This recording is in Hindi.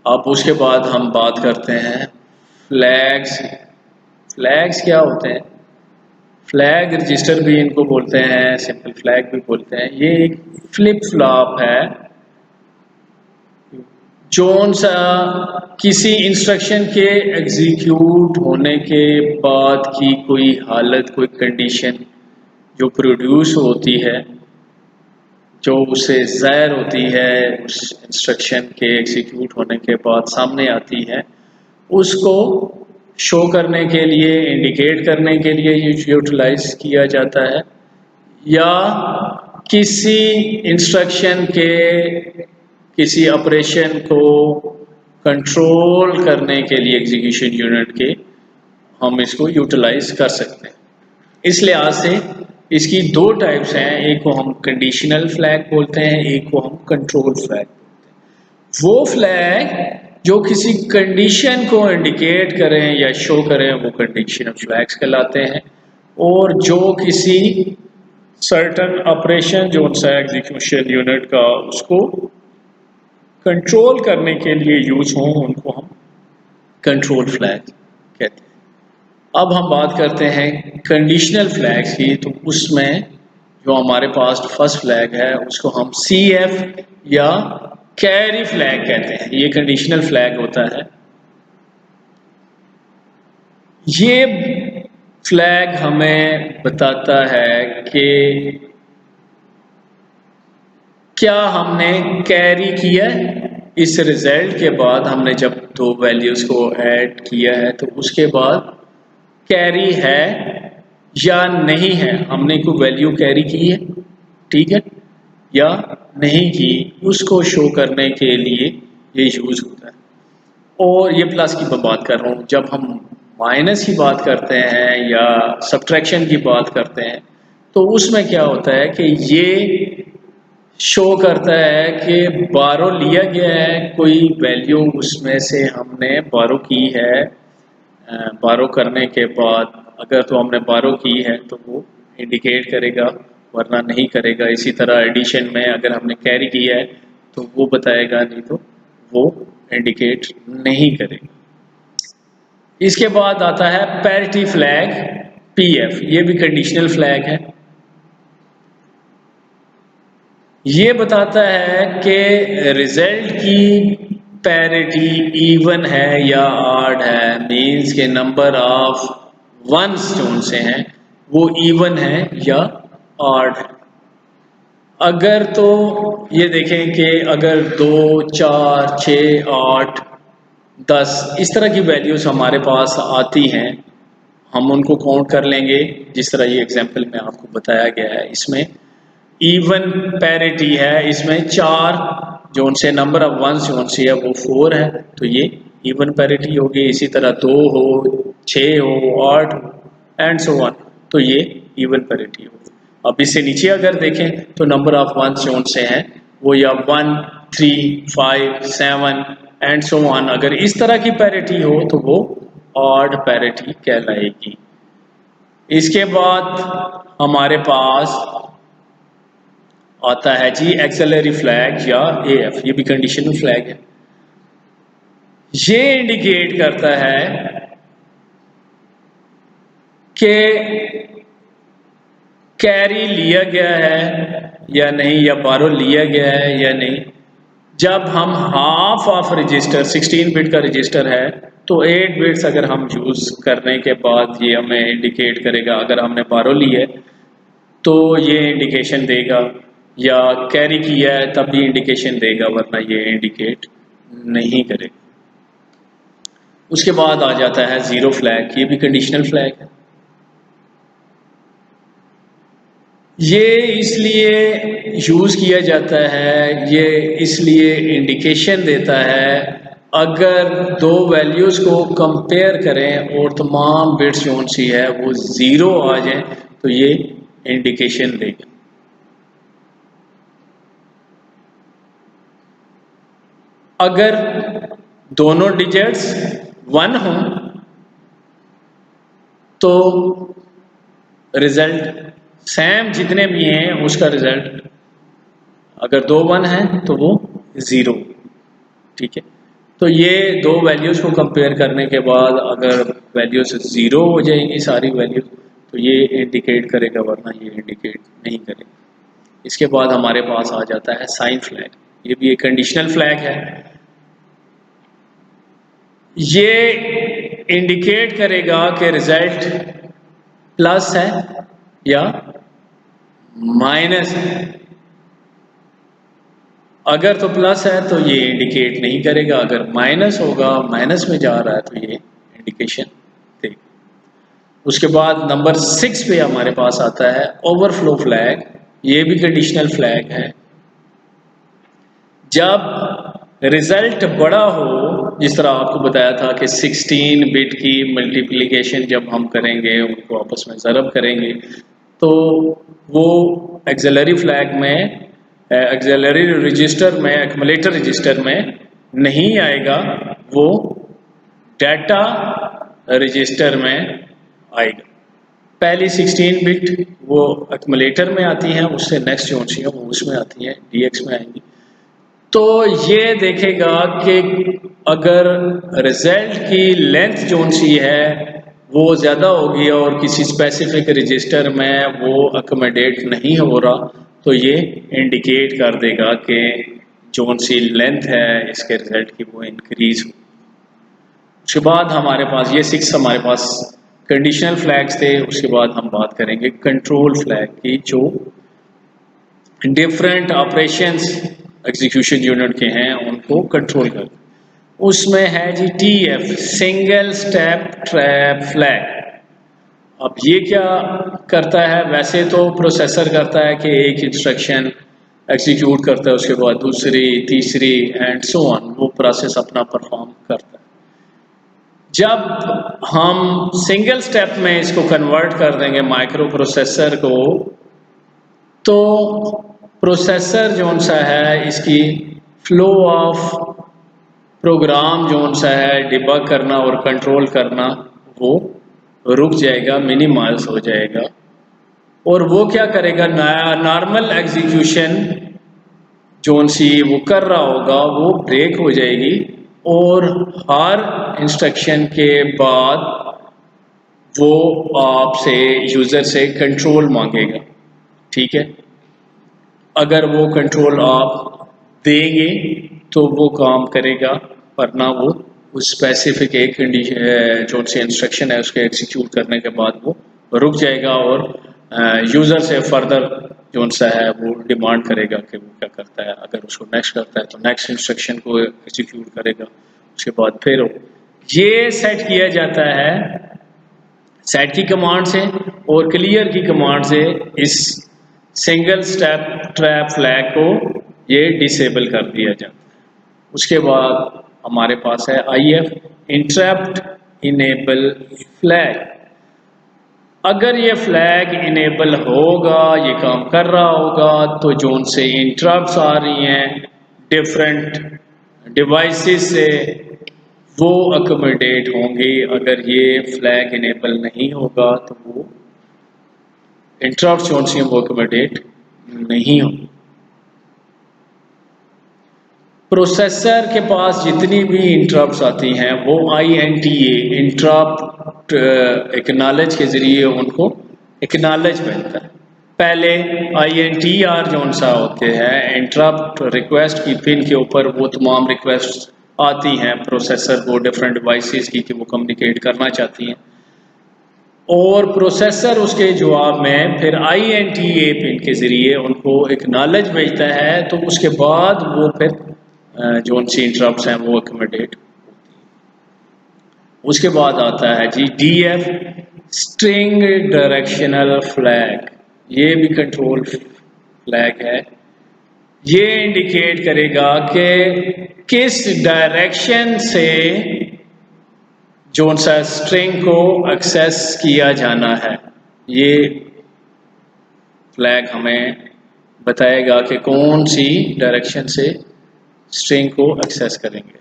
अब उसके बाद हम बात करते हैं फ्लैग्स। फ्लैग्स क्या होते हैं? फ्लैग रजिस्टर भी इनको बोलते हैं, सिंपल फ्लैग भी बोलते हैं। ये एक फ्लिप फ्लॉप है जोन सा किसी इंस्ट्रक्शन के एग्जीक्यूट होने के बाद की कोई हालत, कोई कंडीशन जो प्रोड्यूस होती है, जो उसे ज़ाहिर होती है उस इंस्ट्रक्शन के एग्जीक्यूट होने के बाद सामने आती है, उसको शो करने के लिए, इंडिकेट करने के लिए यूटिलाइज किया जाता है। या किसी इंस्ट्रक्शन के किसी ऑपरेशन को कंट्रोल करने के लिए एग्जीक्यूशन यूनिट के हम इसको यूटिलाइज कर सकते हैं। इस लिहाज से इसकी दो टाइप्स हैं, एक को हम कंडीशनल फ्लैग बोलते हैं, एक को हम कंट्रोल फ्लैग। वो फ्लैग जो किसी कंडीशन को इंडिकेट करें या शो करें वो कंडीशनल फ्लैग्स कहलाते हैं। और जो किसी सर्टन ऑपरेशन जो उनसा एग्जीक्यूशन यूनिट का उसको कंट्रोल करने के लिए यूज हो, उनको हम कंट्रोल फ्लैग कहते हैं। अब हम बात करते हैं कंडीशनल फ्लैग्स की। तो उसमें जो हमारे पास फर्स्ट फ्लैग है उसको हम CF या कैरी फ्लैग कहते हैं। ये कंडीशनल फ्लैग होता है। ये फ्लैग हमें बताता है कि क्या हमने कैरी किया इस रिजल्ट के बाद। हमने जब दो वैल्यूज़ को ऐड किया है तो उसके बाद कैरी है या नहीं है, हमने कोई वैल्यू कैरी की है, ठीक है, या नहीं की, उसको शो करने के लिए ये यूज़ होता है। और ये प्लस की मैं बात कर रहा हूँ। जब हम माइनस की बात करते हैं या सब्ट्रैक्शन की बात करते हैं तो उसमें क्या होता है कि ये शो करता है कि बारो लिया गया है, कोई वैल्यू उसमें से हमने बारो की है। बारो करने के बाद अगर तो हमने बारो की है तो वो इंडिकेट करेगा, वरना नहीं करेगा। इसी तरह एडिशन में अगर हमने कैरी किया है तो वो बताएगा, नहीं तो वो इंडिकेट नहीं करेगा। इसके बाद आता है पैरिटी फ्लैग, PF। ये भी कंडीशनल फ्लैग है। ये बताता है कि रिजल्ट की पैरिटी इवन है या ऑड है, मीन्स के नंबर ऑफ वंस जो उनसे हैं वो इवन है या ऑड है। अगर तो ये देखें कि अगर 2, 4, 6, 8, 10 इस तरह की वैल्यूज़ हमारे पास आती हैं, हम उनको काउंट कर लेंगे जिस तरह ये एग्जांपल में आपको बताया गया है। इसमें इवन पैरिटी है, इसमें 4 जो उनसे नंबर ऑफ वंस जो उनसे है वो 4 है, तो ये इवन पैरिटी होगी। इसी तरह 2 हो, 6 हो, 8 एंड सो ऑन, तो ये इवन पैरिटी होगी। अब इससे नीचे अगर देखें तो नंबर ऑफ वंस जो उनसे हैं वो या 1, 3, 5, 7 एंड सो ऑन। अगर इस तरह की पैरिटी हो तो वो ऑड पैरिटी कहलाएगी। इसके बाद हमारे पास आता है जी एक्सेलरी फ्लैग या AF। ये भी कंडीशनल फ्लैग है। ये इंडिकेट करता है कि कैरी लिया गया है या नहीं, या बारो लिया गया है या नहीं। जब हम हाफ ऑफ रजिस्टर 16 बिट का रजिस्टर है तो 8 बिट्स अगर हम यूज़ करने के बाद ये हमें इंडिकेट करेगा। अगर हमने बारो लिया है तो ये इंडिकेशन देगा, या कैरी किया है तब भी इंडिकेशन देगा, वरना ये इंडिकेट नहीं करेगा। उसके बाद आ जाता है ज़ीरो फ्लैग। ये भी कंडीशनल फ्लैग है। ये इसलिए यूज़ किया जाता है, ये इसलिए इंडिकेशन देता है अगर दो वैल्यूज़ को कंपेयर करें और तमाम बिट्स जो सी है वो ज़ीरो आ जाए तो ये इंडिकेशन देगा। अगर दोनों डिजिट्स 1 हों तो रिजल्ट सेम जितने भी हैं उसका रिजल्ट, अगर 2 1 है तो वो 0, ठीक है। तो ये दो वैल्यूज़ को कंपेयर करने के बाद अगर वैल्यूज़ ज़ीरो हो जाएंगी सारी वैल्यूज, तो ये इंडिकेट करेगा, वरना ये इंडिकेट नहीं करेगा। इसके बाद हमारे पास आ जाता है साइन फ्लैग। ये भी एक कंडीशनल फ्लैग है। ये इंडिकेट करेगा कि रिजल्ट प्लस है या माइनस है। अगर तो प्लस है तो ये इंडिकेट नहीं करेगा, अगर माइनस होगा, माइनस में जा रहा है, तो ये इंडिकेशन देगा। उसके बाद नंबर 6 पे हमारे पास आता है ओवरफ्लो फ्लैग। ये भी कंडीशनल फ्लैग है। जब रिजल्ट बड़ा हो, जिस तरह आपको बताया था कि 16 बिट की मल्टीप्लिकेशन जब हम करेंगे, उनको आपस में ज़रब करेंगे, तो वो एक्सेलरी फ्लैग में, एक्सेलरी रजिस्टर में, एक्युमुलेटर रजिस्टर में नहीं आएगा, वो डाटा रजिस्टर में आएगा। पहली 16 बिट वो एक्युमुलेटर में आती हैं, उससे नेक्स्ट जो सी है वो उसमें आती हैं, डीएक्स में आएंगी। तो ये देखेगा कि अगर रिजल्ट की लेंथ जो सी है वो ज़्यादा होगी और किसी स्पेसिफिक रजिस्टर में वो अकोमोडेट नहीं हो रहा, तो ये इंडिकेट कर देगा कि जो सी लेंथ है इसके रिजल्ट की वो इंक्रीज हो। उसके बाद हमारे पास ये 6 हमारे पास कंडीशनल फ्लैग्स थे। उसके बाद हम बात करेंगे कंट्रोल फ्लैग की, जो डिफरेंट ऑपरेशंस एग्जीक्यूशन यूनिट के हैं उनको कंट्रोल कर। उसमें है जी TF, single step trap flag. अब ये क्या करता है? वैसे तो प्रोसेसर करता है कि एक इंस्ट्रक्शन एग्जीक्यूट करता है, उसके बाद दूसरी, तीसरी एंड सो ऑन, वो प्रोसेस अपना परफॉर्म करता है। जब हम सिंगल स्टेप में इसको कन्वर्ट कर देंगे माइक्रो प्रोसेसर को, तो प्रोसेसर जो सा है इसकी फ्लो ऑफ प्रोग्राम जो सा है डिबग करना और कंट्रोल करना वो रुक जाएगा, मिनिमाइज हो जाएगा। और वो क्या करेगा? नॉर्मल एग्जीक्यूशन जो सी वो कर रहा होगा वो ब्रेक हो जाएगी, और हर इंस्ट्रक्शन के बाद वो आपसे, यूज़र से कंट्रोल मांगेगा। ठीक है, अगर वो कंट्रोल आप देंगे तो वो काम करेगा, वरना वो उस स्पेसिफिक एक कंडीशन जो सी इंस्ट्रक्शन है उसके एग्जीक्यूट करने के बाद वो रुक जाएगा, और यूज़र से फर्दर जो सा है वो डिमांड करेगा कि वो क्या करता है। अगर उसको नेक्स्ट करता है तो नेक्स्ट इंस्ट्रक्शन को एग्जीक्यूट करेगा, उसके बाद फिर ये सेट किया जाता है सेट की कमांड से और क्लियर की कमांड से। इस सिंगल स्टेप ट्रैप फ्लैग को ये डिसेबल कर दिया जाता है। उसके बाद हमारे पास है IF, इंटरप्ट इनेबल फ्लैग। अगर ये फ्लैग इनेबल होगा, ये काम कर रहा होगा, तो जोन से इंटरप्ट्स आ रही हैं डिफरेंट डिवाइसेस से, वो अकोमोडेट होंगे। अगर ये फ्लैग इनेबल नहीं होगा तो वो इंटरप्ट जोन से वो अकोमोडेट नहीं होंगे। प्रोसेसर के पास जितनी भी इंटरप्ट्स आती हैं वो INTA, इंटरप्ट एक्नॉलेज के ज़रिए उनको एक्नॉलेज मिलता है। पहले INTR जो सा होते हैं, इंटरप्ट रिक्वेस्ट की पिन के ऊपर वो तमाम रिक्वेस्ट आती हैं प्रोसेसर को डिफरेंट डिवाइसेस की कि वो कम्युनिकेट करना चाहती हैं, और प्रोसेसर उसके जवाब में फिर INTA पिन के ज़रिए उनको एक्नॉलेज भेजता है। तो उसके बाद वो फिर जो सी इंटरप्ट्स हैं वो अकोमोडेट होती हैं। उसके बाद आता है जी DF, स्ट्रिंग डायरेक्शनल फ्लैग। ये भी कंट्रोल फ्लैग है। ये इंडिकेट करेगा कि किस डायरेक्शन से जो सा स्ट्रिंग को एक्सेस किया जाना है। ये फ्लैग हमें बताएगा कि कौन सी डायरेक्शन से स्ट्रिंग को एक्सेस करेंगे।